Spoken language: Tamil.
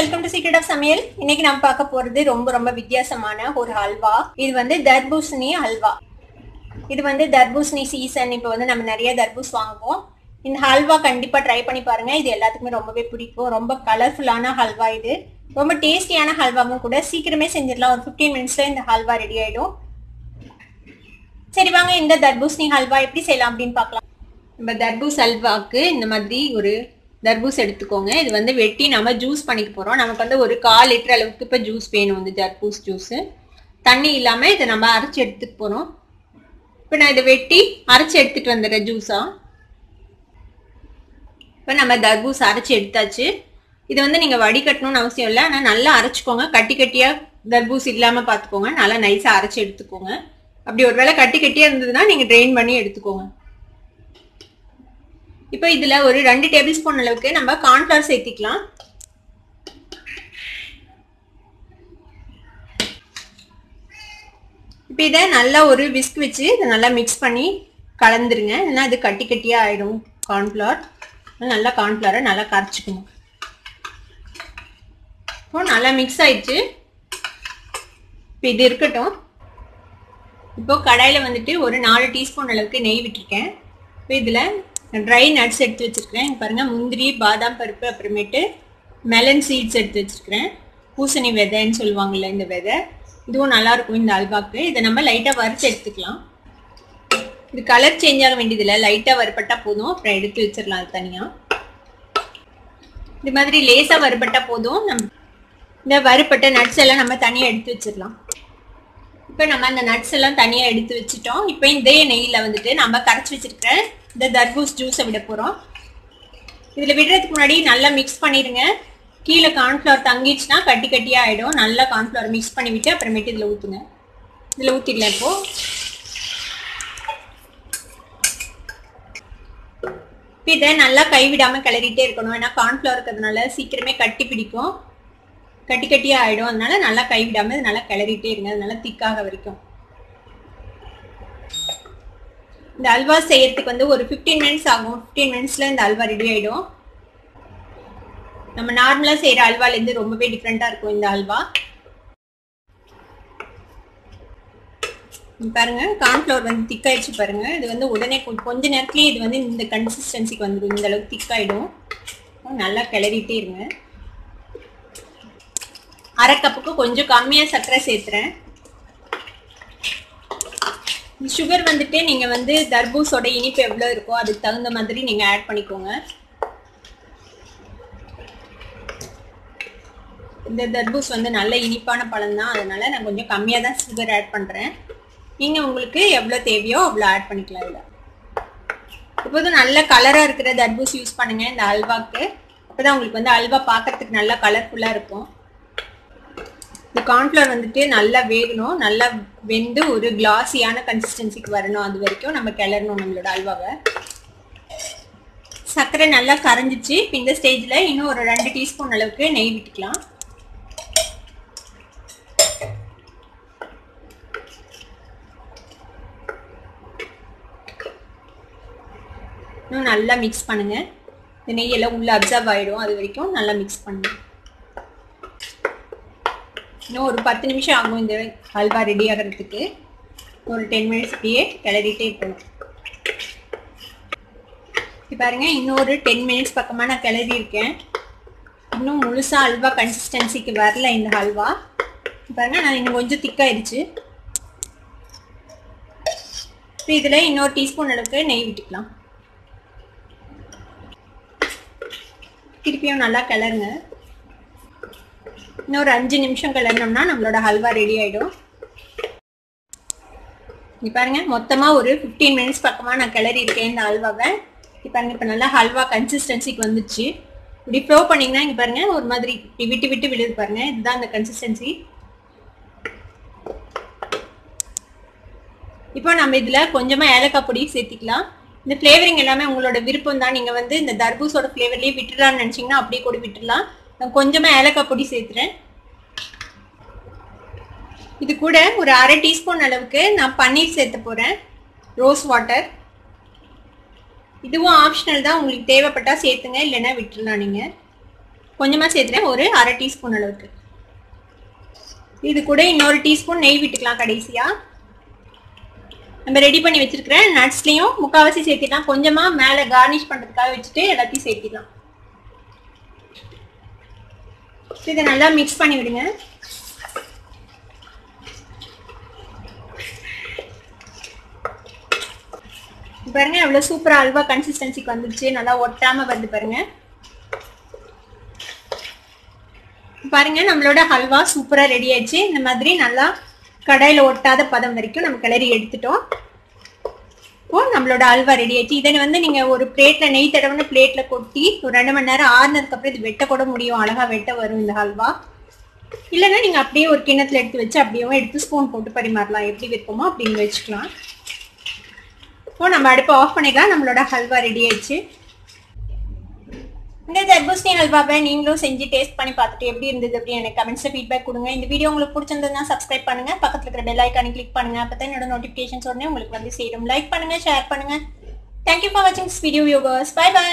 வெல்கம் டு சீக்ரெட் ஆஃப் சமையல். இன்னைக்கு நம்ம பார்க்க போறது ரொம்ப வித்தியாசமான ஒரு ஹல்வா. இது வந்து தர்பூசணி ஹல்வா. இது வந்து தர்பூசணி சீசன். இப்போ வந்து நம்ம நிறைய தர்பூஸ் வாங்குவோம். இந்த ஹல்வா கண்டிப்பா ட்ரை பண்ணி பாருங்க. இது எல்லாத்துக்குமே ரொம்பவே பிடிக்கும். ரொம்ப கலர்ஃபுல்லான ஹல்வா. இது ரொம்ப டேஸ்டியான ஹல்வாவும் கூட. சீக்கிரமே செஞ்சிடலாம். ஒரு 15 மினிட்ஸ்ல இந்த ஹல்வா ரெடி ஆயிடும். சரி வாங்க இந்த தர்பூசணி ஹல்வா எப்படி செய்யலாம் அப்படின்னு பார்க்கலாம். நம்ம தர்பூஸ் ஹல்வாக்கு இந்த மாதிரி ஒரு தர்பூஸ் எடுத்துக்கோங்க. இது வந்து வெட்டி நம்ம ஜூஸ் பண்ணிக்க போறோம். நமக்கு வந்து ஒரு 1/4 லிட்டர் அளவுக்கு இப்போ ஜூஸ் வேணும். வந்து தர்பூஸ் ஜூஸ் தண்ணி இல்லாம இதை நம்ம அரைச்சி எடுத்துட்டு போறோம். இப்போ நான் இதை வெட்டி அரைச்சி எடுத்துட்டு வந்துடுறேன் ஜூஸா. இப்போ நம்ம தர்பூஸ் அரைச்சி எடுத்தாச்சு. இது வந்து நீங்க வடிகட்டணும்னு அவசியம் இல்லை. ஆனால் நல்லா அரைச்சிக்கோங்க. கட்டி கட்டியா தர்பூஸ் இல்லாம பார்த்துக்கோங்க. நல்லா நைஸா அரைச்சி எடுத்துக்கோங்க. அப்படி ஒருவேளை கட்டி கட்டியா இருந்ததுன்னா நீங்க ட்ரெயின் பண்ணி எடுத்துக்கோங்க. இப்போ இதுல ஒரு 2 டேபிள் ஸ்பூன் அளவுக்கு நம்ம கார்ன்ஃப்ளவர் சேர்த்திக்கலாம். இப்போ இதை நல்லா ஒரு விஸ்க் வச்சு இதை நல்லா மிக்ஸ் பண்ணி கலந்துருங்க. இல்லைன்னா இது கட்டி கட்டியா ஆயிடும் கார்ன்ஃப்ளவர். நல்லா கார்ன்ஃப்ளவரை நல்லா கரைச்சிக்கணும். இப்போ நல்லா மிக்ஸ் ஆயிடுச்சு. இப்போ இது இருக்கட்டும். இப்போ கடாயில வந்துட்டு ஒரு 4 டீஸ்பூன் அளவுக்கு நெய் விட்டுருக்கேன். இப்போ இதுல ட்ரை நட்ஸ் எடுத்து வச்சிருக்கிறேன். பாருங்க, முந்திரி, பாதாம் பருப்பு, அப்புறமேட்டு மெலன் சீட்ஸ் எடுத்து வச்சிருக்கிறேன். பூசணி விதைன்னு சொல்லுவாங்கல்ல, இந்த விதை. இதுவும் நல்லா இருக்கும் இந்த அல்வாக்கு. இதை நம்ம லைட்டா வறுத்து எடுத்துக்கலாம். இது கலர் சேஞ்ச் ஆக வேண்டியதில்லை. லைட்டா வறுபட்டா போதும். அப்புறம் எடுத்து வச்சிடலாம் அது தனியா. இது மாதிரி லேசா வறுபட்டா போதும். நம்ம இந்த வறுபட்ட நட்ஸ் எல்லாம் நம்ம தனியா எடுத்து வச்சிடலாம். இப்போ நம்ம அந்த நட்ஸ் எல்லாம் தனியா எடுத்து வச்சுட்டோம். இப்போ இதே நெய்யில வந்துட்டு நம்ம கரைச்சி வச்சிருக்கிற இந்த தர்பூஸ் ஜூஸை விட போறோம். இதுல விடுறதுக்கு முன்னாடி நல்லா மிக்ஸ் பண்ணிடுங்க. கீழே கார்ன்ஃப்ளவர் தங்கிடுச்சுன்னா கட்டி கட்டியா ஆயிடும். நல்லா கார்ன்ஃப்ளவர் மிக்ஸ் பண்ணி விட்டு அப்புறமேட்டு இதுல ஊத்துங்க. இதுல ஊத்திடலாம். இப்போ இதை நல்லா கைவிடாம கிளறிட்டே இருக்கணும். ஏன்னா கார்ன்ஃப்ளவர் இருக்கிறதுனால சீக்கிரமே கட்டி பிடிக்கும், கட்டி கட்டியா ஆயிடும். அதனால நல்லா கைவிடாம நல்லா கிளறிட்டே இருங்க. அதனால திக்காக வரைக்கும். இந்த அல்வா செய்யறதுக்கு வந்து ஒரு 15 மினிட்ஸ் ஆகும். 15 மினிட்ஸ்ல இந்த அல்வா ரெடி ஆயிடும். நம்ம நார்மலா செய்யற அல்வால இருந்து ரொம்பவே டிஃப்ரெண்டா இருக்கும் இந்த அல்வா. பாருங்க, கார்ன்ஃப்ளவர் வந்து திக்காயிடுச்சு பாருங்க. இது வந்து உடனே கொஞ்ச நேரத்துலயே இது வந்து இந்த கன்சிஸ்டன்சிக்கு வந்துடும். இந்த அளவுக்கு திக்காயிடும். நல்லா கிளறிட்டே இருங்க. 1/2 கப்புக்கு கொஞ்சம் கம்மியா சர்க்கரை சேர்த்துறேன். சுகர் வந்துட்டு நீங்க வந்து தர்பூஸோட இனிப்பு எவ்வளவு இருக்கோ அதுக்கு தகுந்த மாதிரி நீங்க ஆட் பண்ணிக்கோங்க. இந்த தர்பூஸ் வந்து நல்ல இனிப்பான பழம் தான். அதனால நான் கொஞ்சம் கம்மியா தான் சுகர் ஆட் பண்றேன். நீங்க உங்களுக்கு எவ்வளவு தேவையோ அவ்வளவு ஆட் பண்ணிக்கலாம். இதுல இப்போது நல்ல கலரா இருக்கிற தர்பூஸ் யூஸ் பண்ணுங்க இந்த அல்வாக்கு. அப்பதான் உங்களுக்கு வந்து அல்வா பார்க்கறதுக்கு நல்லா கலர்ஃபுல்லா இருக்கும். இந்த கார்ன்ஃப்ளவர் வந்துட்டு நல்லா வேகணும். நல்லா வெந்து ஒரு கிளாஸியான கன்சிஸ்டன்சிக்கு வரணும். அது வரைக்கும் நம்ம கிளறணும் நம்மளோட அல்வாவை. சர்க்கரை நல்லா கரைஞ்சிச்சு. இந்த ஸ்டேஜ்ல இன்னும் ஒரு 2 டீஸ்பூன் அளவுக்கு நெய் விட்டுக்கலாம். இன்னும் நல்லா மிக்ஸ் பண்ணுங்க. இந்த நெய்யெல்லாம் உள்ள அப்சர்வ் ஆயிடும். அது வரைக்கும் நல்லா மிக்ஸ் பண்ணுங்க. இன்னும் ஒரு 10 நிமிஷம் ஆகும் இந்த ஹல்வா ரெடி ஆகிறதுக்கு. ஒரு 10 மினிட்ஸ் அப்படியே கிளறிட்டே இருக்கணும். பாருங்க, இன்னொரு 10 மினிட்ஸ் பக்கமா நான் கிளறி இருக்கேன். இன்னும் முழுசா ஹல்வா கன்சிஸ்டன்சிக்கு வரல இந்த ஹல்வா. பாருங்க, நான் இன்னும் கொஞ்சம் திக்காயிடுச்சு. இதுல இன்னொரு டீஸ்பூன் அளவுக்கு நெய் விட்டுக்கலாம். திருப்பியும் நல்லா கிளறுங்க. இன்னொரு 5 நிமிஷம் கிளறினோம்னா நம்மளோட ஹல்வா ரெடி ஆயிடும். பாருங்க, மொத்தமா ஒரு 15 மினிட்ஸ் பக்கமா நான் கிளறி இருக்கேன் இந்த ஹல்வாவை. பாருங்க, இப்ப நல்லா ஹல்வா கன்சிஸ்டன்சிக்கு வந்துச்சு. இப்படி ஃப்ளோ பண்ணீங்கன்னா இங்க பாருங்க ஒரு மாதிரி விட்டு விட்டு விடுது பாருங்க. இதுதான் அந்த கன்சிஸ்டன்சி. இப்போ நம்ம இதுல கொஞ்சமா ஏலக்காய் பொடி சேர்த்திக்கலாம். இந்த ஃபிளேவரிங் எல்லாமே உங்களோட விருப்பம் தான். நீங்க வந்து இந்த தர்பூஸோட ஃபிளேவர்லயே விட்டுடலாம்னு நினைச்சீங்கன்னா அப்படியே கூட விட்டுடலாம். நான் கொஞ்சமா ஏலக்காய் பொடி சேர்த்துறேன். இது கூட ஒரு 1/2 டீஸ்பூன் அளவுக்கு நான் பன்னீர் சேர்த்து போறேன். Rose water. இதுவும் ஆப்ஷனல் தான். உங்களுக்கு தேவைப்பட்டா சேர்த்துங்க, இல்லைன்னா விட்டுடலாம். நீங்க கொஞ்சமா சேர்த்துறேன், ஒரு 1/2 டீஸ்பூன் அளவுக்கு. இது கூட இன்னொரு டீஸ்பூன் நெய் விட்டுக்கலாம் கடைசியா. நம்ம ரெடி பண்ணி வச்சிருக்கிற நட்ஸ்லயும் முக்காவாசி சேர்த்திடலாம். கொஞ்சமா மேல கார்னிஷ் பண்றதுக்காக வச்சுட்டு எல்லாத்தையும் சேர்த்திடலாம். இதை நல்லா மிக்ஸ் பண்ணி விடுங்க. பாருங்க எவ்வளவு சூப்பரா அல்வா கன்சிஸ்டன்சிக்கு வந்துருச்சு. நல்லா ஒட்டாம வருது பாருங்க. பாருங்க நம்மளோட ஹல்வா சூப்பரா ரெடி ஆயிடுச்சு. இந்த மாதிரி நல்லா கடாயில ஒட்டாத பதம் வரைக்கும் நம்ம கிளறி எடுத்துட்டோம். இப்போ நம்மளோட அல்வா ரெடி ஆயிடுச்சு. இதை வந்து நீங்க ஒரு பிளேட்ல நெய் தடவைன பிளேட்ல கொட்டி ஒரு 2 மணி நேரம் ஆறுனதுக்கு அப்புறம் இது வெட்ட கூட முடியும். அழகா வெட்ட வரும் இந்த ஹல்வா. இல்லைன்னா நீங்க அப்படியே ஒரு கிண்ணத்துல எடுத்து வச்சு அப்படியே எடுத்து ஸ்பூன் போட்டு பரிமாறலாம். எப்படி வைப்போமோ அப்படின்னு வச்சுக்கலாம். இப்போ நம்ம அடுப்பை ஆஃப் பண்ணிக்கலாம். நம்மளோட ஹல்வா ரெடி ஆயிடுச்சு. இந்த தர்பூசணி ஹல்வாவை நீங்களும் செஞ்சு டேஸ்ட் பண்ணி பார்த்துட்டு எப்படி இருந்தது அப்படின்னு எனக்கு கமெண்ட்ஸ்ல ஃபீட்பேக் கொடுங்க. இந்த வீடியோ உங்களுக்கு பிடிச்சிருந்ததுன்னா சப்ஸ்கிரைப் பண்ணுங்க, பக்கத்துல இருக்கிற பெல் ஐக்கானை கிளிக் பண்ணுங்க. அப்பதான் என்னோட நோட்டிபிகேஷன்ஸ் உடனே உங்களுக்கு வந்து சேரும். லைக் பண்ணுங்க, ஷேர் பண்ணுங்க. தேங்க்யூ ஃபார் வாட்சிங் this video viewers. Bye by.